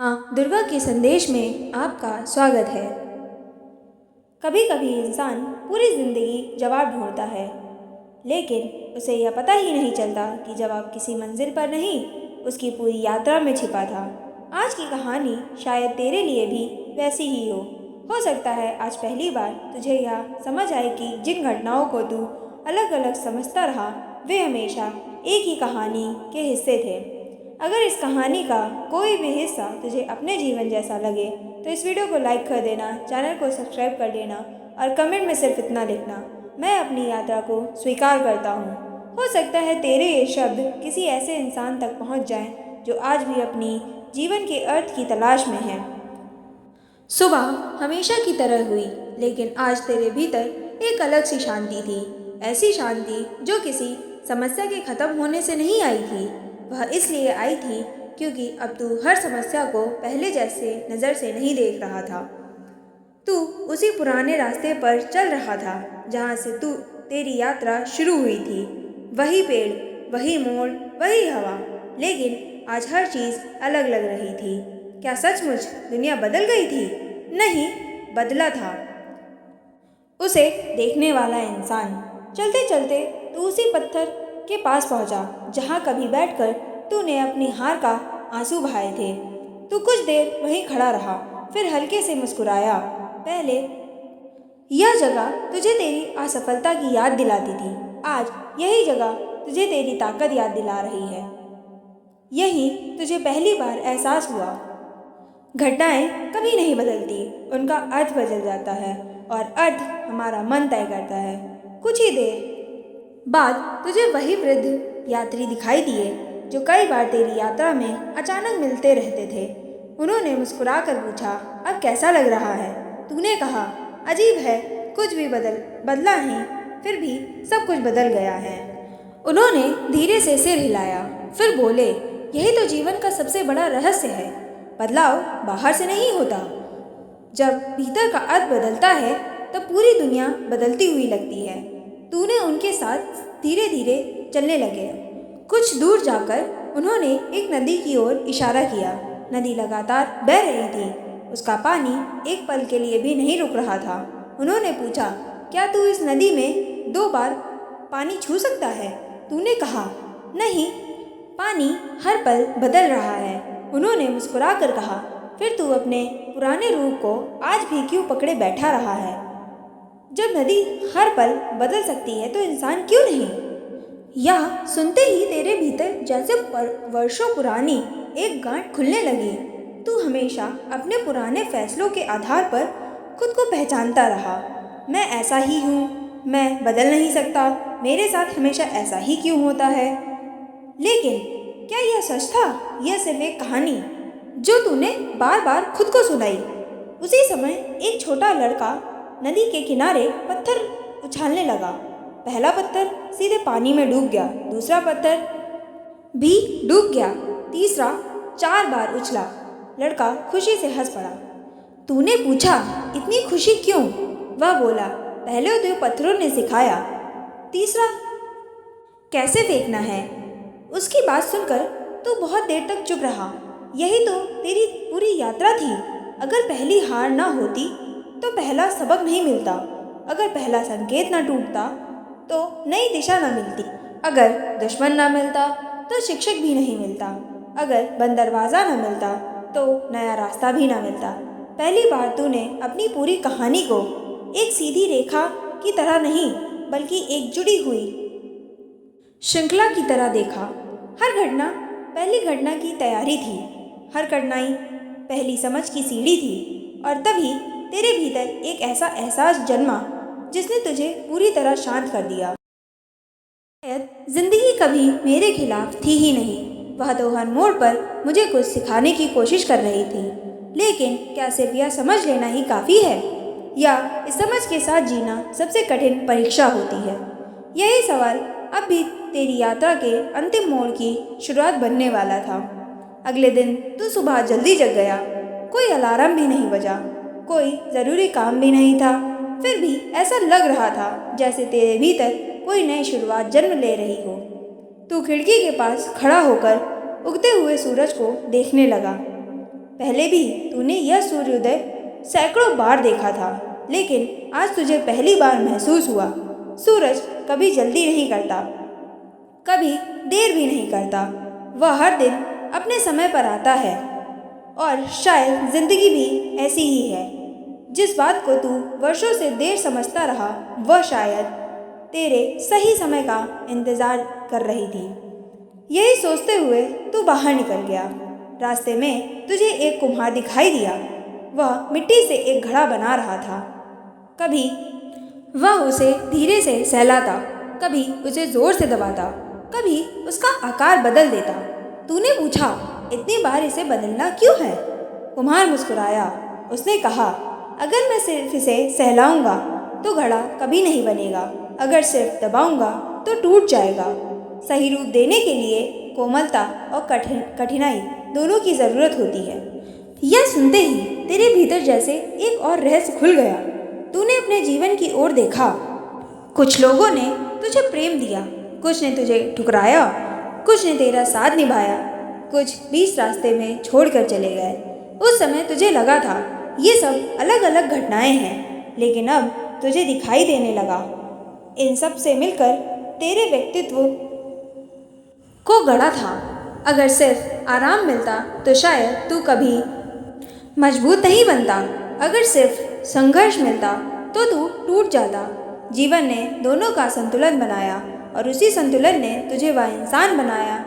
हाँ, दुर्गा के संदेश में आपका स्वागत है। कभी कभी इंसान पूरी ज़िंदगी जवाब ढूंढता है, लेकिन उसे यह पता ही नहीं चलता कि जवाब किसी मंजिल पर नहीं, उसकी पूरी यात्रा में छिपा था। आज की कहानी शायद तेरे लिए भी वैसी ही हो सकता है आज पहली बार तुझे यह समझ आए कि जिन घटनाओं को तू अलग अलग समझता रहा, वे हमेशा एक ही कहानी के हिस्से थे। अगर इस कहानी का कोई भी हिस्सा तुझे अपने जीवन जैसा लगे तो इस वीडियो को लाइक कर देना, चैनल को सब्सक्राइब कर देना और कमेंट में सिर्फ इतना लिखना, मैं अपनी यात्रा को स्वीकार करता हूँ। हो सकता है तेरे ये शब्द किसी ऐसे इंसान तक पहुँच जाएं जो आज भी अपनी जीवन के अर्थ की तलाश में है। सुबह हमेशा की तरह हुई, लेकिन आज तेरे भीतर एक अलग सी शांति थी। ऐसी शांति जो किसी समस्या के खत्म होने से नहीं आई थी। वह इसलिए आई थी क्योंकि अब तू हर समस्या को पहले जैसे नज़र से नहीं देख रहा था। तू उसी पुराने रास्ते पर चल रहा था जहाँ से तेरी यात्रा शुरू हुई थी। वही पेड़, वही मोड़, वही हवा, लेकिन आज हर चीज़ अलग लग रही थी। क्या सचमुच दुनिया बदल गई थी? नहीं, बदला था उसे देखने वाला इंसान। चलते चलते तू उसी पत्थर के पास पहुंचा जहां कभी बैठकर तूने अपनी हार का आंसू बहाए थे। तू कुछ देर वहीं खड़ा रहा, फिर हल्के से मुस्कुराया। पहले यह जगह तुझे तेरी असफलता की याद दिलाती थी, आज यही जगह तुझे तेरी ताकत याद दिला रही है। यही तुझे पहली बार एहसास हुआ, घटनाएं कभी नहीं बदलती, उनका अर्थ बदल जाता है और अर्थ हमारा मन तय करता है। कुछ ही देर बाद तुझे वही वृद्ध यात्री दिखाई दिए जो कई बार तेरी यात्रा में अचानक मिलते रहते थे। उन्होंने मुस्कुराकर पूछा, अब कैसा लग रहा है? तूने कहा, अजीब है, कुछ भी बदला नहीं, फिर भी सब कुछ बदल गया है। उन्होंने धीरे से सिर हिलाया, फिर बोले, यही तो जीवन का सबसे बड़ा रहस्य है। बदलाव बाहर से नहीं होता। जब भीतर का अर्थ बदलता है तब पूरी दुनिया बदलती हुई लगती है। तूने उनके साथ धीरे धीरे चलने लगे। कुछ दूर जाकर उन्होंने एक नदी की ओर इशारा किया। नदी लगातार बह रही थी, उसका पानी एक पल के लिए भी नहीं रुक रहा था। उन्होंने पूछा, क्या तू इस नदी में 2 बार पानी छू सकता है? तूने कहा, नहीं, पानी हर पल बदल रहा है। उन्होंने मुस्कुराकर कहा, फिर तू अपने पुराने रूप को आज भी क्यों पकड़े बैठा रहा है? जब नदी हर पल बदल सकती है तो इंसान क्यों नहीं? यह सुनते ही तेरे भीतर जैसे वर्षों पुरानी एक गांठ खुलने लगी। तू हमेशा अपने पुराने फैसलों के आधार पर खुद को पहचानता रहा। मैं ऐसा ही हूँ, मैं बदल नहीं सकता, मेरे साथ हमेशा ऐसा ही क्यों होता है? लेकिन क्या यह सच था? यह सिर्फ एक कहानी जो तूने बार बार खुद को सुनाई। उसी समय एक छोटा लड़का नदी के किनारे पत्थर उछालने लगा। पहला पत्थर सीधे पानी में डूब गया, दूसरा पत्थर भी डूब गया, तीसरा 4 बार उछला। लड़का खुशी से हंस पड़ा। तूने पूछा, इतनी खुशी क्यों? वह बोला, पहले तो पत्थरों ने सिखाया, तीसरा कैसे फेंकना है। उसकी बात सुनकर तू बहुत देर तक चुप रहा। यही तो तेरी पूरी यात्रा थी। अगर पहली हार ना होती तो पहला सबक नहीं मिलता। अगर पहला संकेत ना टूटता तो नई दिशा ना मिलती। अगर दुश्मन ना मिलता तो शिक्षक भी नहीं मिलता। अगर बंद दरवाज़ा ना मिलता तो नया रास्ता भी ना मिलता। पहली बार तूने अपनी पूरी कहानी को एक सीधी रेखा की तरह नहीं, बल्कि एक जुड़ी हुई श्रृंखला की तरह देखा। हर घटना पहली घटना की तैयारी थी, हर कठिनाई पहली समझ की सीढ़ी थी, और तभी तेरे भीतर एक ऐसा एहसास जन्मा जिसने तुझे पूरी तरह शांत कर दिया। शायद जिंदगी कभी मेरे खिलाफ थी ही नहीं, वह तो हर मोड़ पर मुझे कुछ सिखाने की कोशिश कर रही थी। लेकिन क्या सिर्फ यह समझ लेना ही काफ़ी है, या इस समझ के साथ जीना सबसे कठिन परीक्षा होती है? यही सवाल अब भी तेरी यात्रा के अंतिम मोड़ की शुरुआत बनने वाला था। अगले दिन तू सुबह जल्दी जग गया। कोई अलार्म भी नहीं बजा, कोई ज़रूरी काम भी नहीं था। फिर भी ऐसा लग रहा था जैसे तेरे भीतर कोई नई शुरुआत जन्म ले रही हो। तू खिड़की के पास खड़ा होकर उगते हुए सूरज को देखने लगा। पहले भी तूने यह सूर्योदय सैकड़ों बार देखा था, लेकिन आज तुझे पहली बार महसूस हुआ। सूरज कभी जल्दी नहीं करता, कभी देर भी नहीं करता। वह हर दिन अपने समय पर आता है, और शायद जिंदगी भी ऐसी ही है। जिस बात को तू वर्षों से देर समझता रहा, वह शायद तेरे सही समय का इंतजार कर रही थी। यही सोचते हुए तू बाहर निकल गया। रास्ते में तुझे एक कुम्हार दिखाई दिया। वह मिट्टी से एक घड़ा बना रहा था। कभी वह उसे धीरे से सहलाता, कभी उसे जोर से दबाता, कभी उसका आकार बदल देता। तूने पूछा, इतनी बार इसे बदलना क्यों है? कुम्हार मुस्कुराया। उसने कहा, अगर मैं सिर्फ इसे सहलाऊंगा तो घड़ा कभी नहीं बनेगा, अगर सिर्फ दबाऊंगा तो टूट जाएगा। सही रूप देने के लिए कोमलता और कठिनाई दोनों की ज़रूरत होती है। यह सुनते ही तेरे भीतर जैसे एक और रहस्य खुल गया। तूने अपने जीवन की ओर देखा। कुछ लोगों ने तुझे प्रेम दिया, कुछ ने तुझे ठुकराया, कुछ ने तेरा साथ निभाया, कुछ बीच रास्ते में छोड़कर चले गए। उस समय तुझे लगा था ये सब अलग अलग घटनाएं हैं, लेकिन अब तुझे दिखाई देने लगा इन सब से मिलकर तेरे व्यक्तित्व को गढ़ा था। अगर सिर्फ आराम मिलता तो शायद तू कभी मजबूत नहीं बनता, अगर सिर्फ संघर्ष मिलता तो तू टूट जाता। जीवन ने दोनों का संतुलन बनाया, और उसी संतुलन ने तुझे वह इंसान बनाया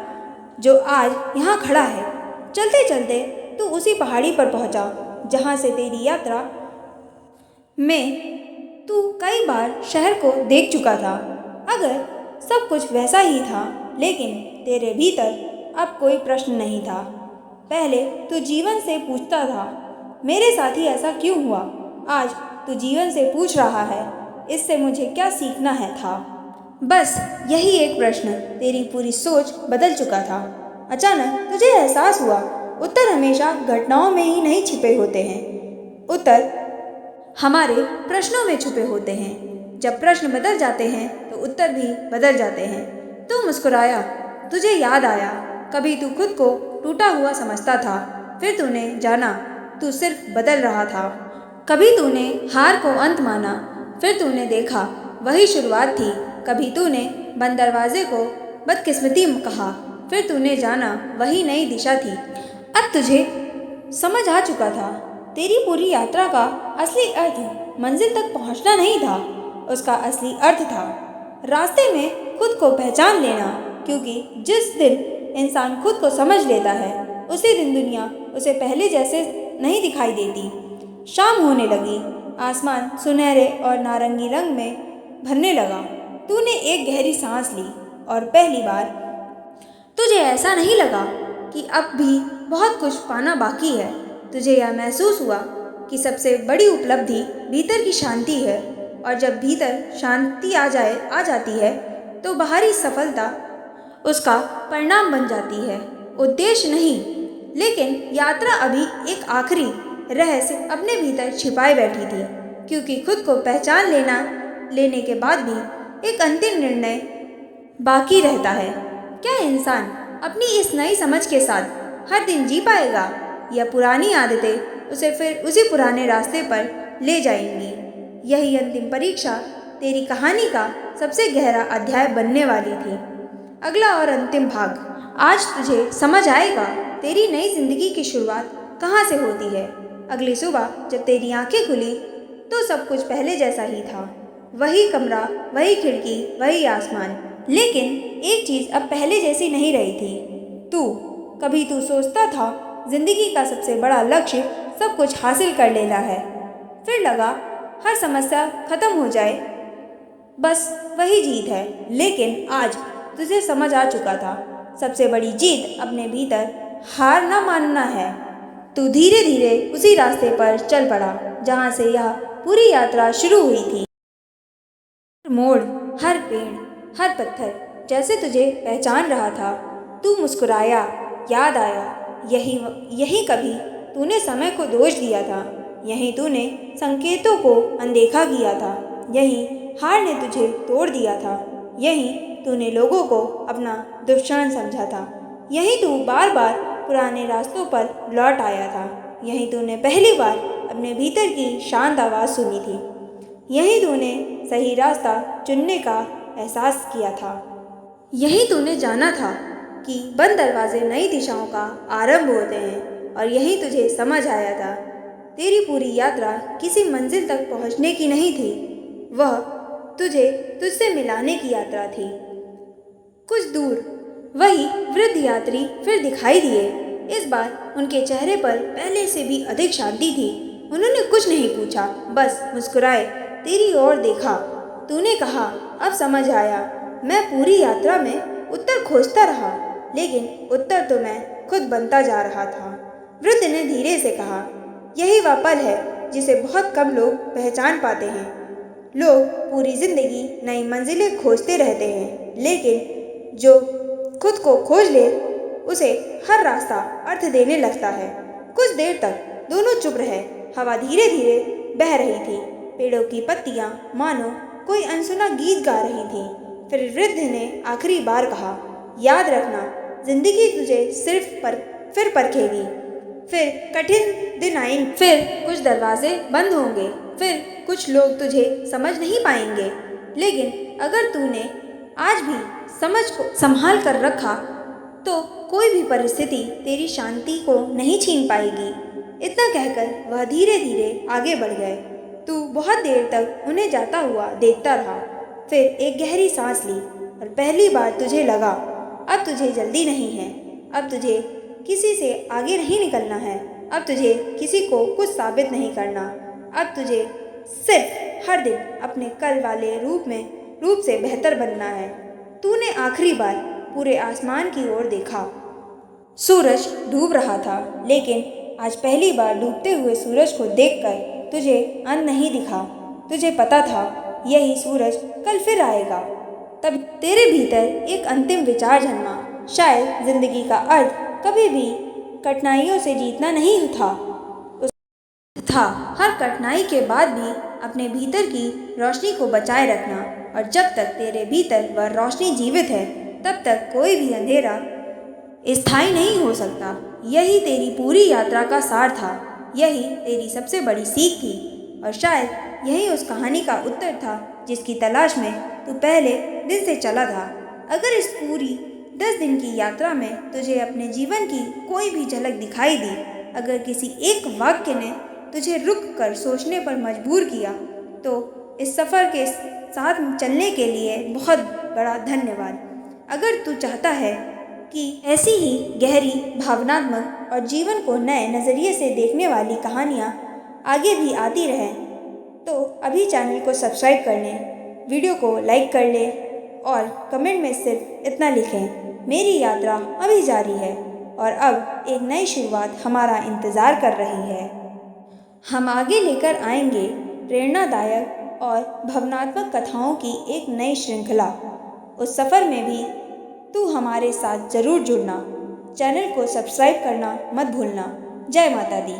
जो आज यहाँ खड़ा है। चलते चलते तू उसी पहाड़ी पर पहुँचा जहाँ से तेरी यात्रा में तू कई बार शहर को देख चुका था। अगर सब कुछ वैसा ही था, लेकिन तेरे भीतर अब कोई प्रश्न नहीं था। पहले तू जीवन से पूछता था, मेरे साथ ही ऐसा क्यों हुआ? आज तू जीवन से पूछ रहा है, इससे मुझे क्या सीखना है था? बस यही एक प्रश्न तेरी पूरी सोच बदल चुका था। अचानक तुझे एहसास हुआ, उत्तर हमेशा घटनाओं में ही नहीं छिपे होते हैं, उत्तर हमारे प्रश्नों में छुपे होते हैं। जब प्रश्न बदल जाते हैं तो उत्तर भी बदल जाते हैं। तू मुस्कुराया। तुझे याद आया, कभी तू खुद को टूटा हुआ समझता था, फिर तूने जाना तू सिर्फ बदल रहा था। कभी तूने हार को अंत माना, फिर तूने देखा वही शुरुआत थी। कभी तूने बंद दरवाजे को बदकिस्मती कहा, फिर तूने जाना वही नई दिशा थी। अब तुझे समझ आ चुका था, तेरी पूरी यात्रा का असली अर्थ मंजिल तक पहुंचना नहीं था, उसका असली अर्थ था रास्ते में खुद को पहचान लेना। क्योंकि जिस दिन इंसान खुद को समझ लेता है, उसी दिन दुनिया उसे पहले जैसे नहीं दिखाई देती। शाम होने लगी, आसमान सुनहरे और नारंगी रंग में भरने लगा। तूने एक गहरी सांस ली, और पहली बार तुझे ऐसा नहीं लगा कि अब भी बहुत कुछ पाना बाकी है। तुझे यह महसूस हुआ कि सबसे बड़ी उपलब्धि भीतर की शांति है, और जब भीतर शांति आ जाती है तो बाहरी सफलता उसका परिणाम बन जाती है, उद्देश्य नहीं। लेकिन यात्रा अभी एक आखिरी रहस्य अपने भीतर छिपाए बैठी थी, क्योंकि खुद को पहचान लेने के बाद भी एक अंतिम निर्णय बाकी रहता है। क्या इंसान अपनी इस नई समझ के साथ हर दिन जी पाएगा, या पुरानी आदतें उसे फिर उसी पुराने रास्ते पर ले जाएंगी? यही अंतिम परीक्षा तेरी कहानी का सबसे गहरा अध्याय बनने वाली थी। अगला और अंतिम भाग। आज तुझे समझ आएगा तेरी नई जिंदगी की शुरुआत कहाँ से होती है। अगली सुबह जब तेरी आंखें खुली तो सब कुछ पहले जैसा ही था। वही कमरा, वही खिड़की, वही आसमान, लेकिन एक चीज़ अब पहले जैसी नहीं रही थी। कभी तू सोचता था जिंदगी का सबसे बड़ा लक्ष्य सब कुछ हासिल कर लेना है, फिर लगा हर समस्या खत्म हो जाए, बस वही जीत है। लेकिन आज तुझे समझ आ चुका था, सबसे बड़ी जीत अपने भीतर हार ना मानना है। तू धीरे धीरे उसी रास्ते पर चल पड़ा जहाँ से यह पूरी यात्रा शुरू हुई थी। हर मोड़, हर पेड़, हर पत्थर जैसे तुझे पहचान रहा था। तू मुस्कुराया, याद आया, यही कभी तूने समय को दोष दिया था, यहीं तूने संकेतों को अनदेखा किया था, यहीं हार ने तुझे तोड़ दिया था, यहीं तूने लोगों को अपना दुश्मन समझा था, यहीं तू बार बार पुराने रास्तों पर लौट आया था। यहीं तूने पहली बार अपने भीतर की शांत आवाज़ सुनी थी। यहीं तूने सही रास्ता चुनने का एहसास किया था। यहीं तूने जाना था कि बंद दरवाजे नई दिशाओं का आरंभ होते हैं। और यहीं तुझे समझ आया था, तेरी पूरी यात्रा किसी मंजिल तक पहुंचने की नहीं थी, वह तुझे तुझसे मिलाने की यात्रा थी। कुछ दूर वही वृद्ध यात्री फिर दिखाई दिए। इस बार उनके चेहरे पर पहले से भी अधिक शांति थी। उन्होंने कुछ नहीं पूछा, बस मुस्कुराए, तेरी ओर देखा। तूने कहा, अब समझ आया। मैं पूरी यात्रा में उत्तर खोजता रहा, लेकिन उत्तर तो मैं खुद बनता जा रहा था। वृद्ध ने धीरे से कहा, यही वह पल है जिसे बहुत कम लोग पहचान पाते हैं। लोग पूरी जिंदगी नई मंजिलें खोजते रहते हैं, लेकिन जो खुद को खोज ले उसे हर रास्ता अर्थ देने लगता है। कुछ देर तक दोनों चुप रहे। हवा धीरे धीरे बह रही थी। पेड़ों की पत्तियां मानो कोई अनसुना गीत गा रही थीं। फिर वृद्ध ने आखिरी बार कहा, याद रखना, जिंदगी तुझे फिर परखेगी। फिर कठिन दिन आएंगे, फिर कुछ दरवाजे बंद होंगे, फिर कुछ लोग तुझे समझ नहीं पाएंगे, लेकिन अगर तूने आज भी समझ को संभाल कर रखा तो कोई भी परिस्थिति तेरी शांति को नहीं छीन पाएगी। इतना कहकर वह धीरे धीरे आगे बढ़ गए। तू बहुत देर तक उन्हें जाता हुआ देखता रहा। फिर एक गहरी सांस ली और पहली बार तुझे लगा, अब तुझे जल्दी नहीं है। अब तुझे किसी से आगे नहीं निकलना है। अब तुझे किसी को कुछ साबित नहीं करना। अब तुझे सिर्फ हर दिन अपने कल वाले रूप से बेहतर बनना है। तूने आखिरी बार पूरे आसमान की ओर देखा। सूरज डूब रहा था, लेकिन आज पहली बार डूबते हुए सूरज को देखकर तुझे अंत नहीं दिखा। तुझे पता था यही सूरज कल फिर आएगा। तब तेरे भीतर एक अंतिम विचार जन्मा, शायद जिंदगी का अर्थ कभी भी कठिनाइयों से जीतना नहीं था हर कठिनाई के बाद भी अपने भीतर की रोशनी को बचाए रखना। और जब तक तेरे भीतर वह रोशनी जीवित है, तब तक कोई भी अंधेरा स्थायी नहीं हो सकता। यही तेरी पूरी यात्रा का सार था। यही तेरी सबसे बड़ी सीख थी। और शायद यही उस कहानी का उत्तर था जिसकी तलाश में तू पहले दिन से चला था। अगर इस पूरी 10 दिन की यात्रा में तुझे अपने जीवन की कोई भी झलक दिखाई दी, अगर किसी एक वाक्य ने तुझे रुक कर सोचने पर मजबूर किया, तो इस सफ़र के साथ चलने के लिए बहुत बड़ा धन्यवाद। अगर तू चाहता है कि ऐसी ही गहरी, भावनात्मक और जीवन को नए नज़रिए से देखने वाली कहानियाँ आगे भी आती रहें, तो अभी चैनल को सब्सक्राइब कर लें, वीडियो को लाइक कर लें और कमेंट में सिर्फ इतना लिखें, मेरी यात्रा अभी जारी है और अब एक नई शुरुआत हमारा इंतज़ार कर रही है। हम आगे लेकर आएंगे प्रेरणादायक और भावनात्मक कथाओं की एक नई श्रृंखला। उस सफ़र में भी तू हमारे साथ ज़रूर जुड़ना। चैनल को सब्सक्राइब करना मत भूलना। जय माता दी।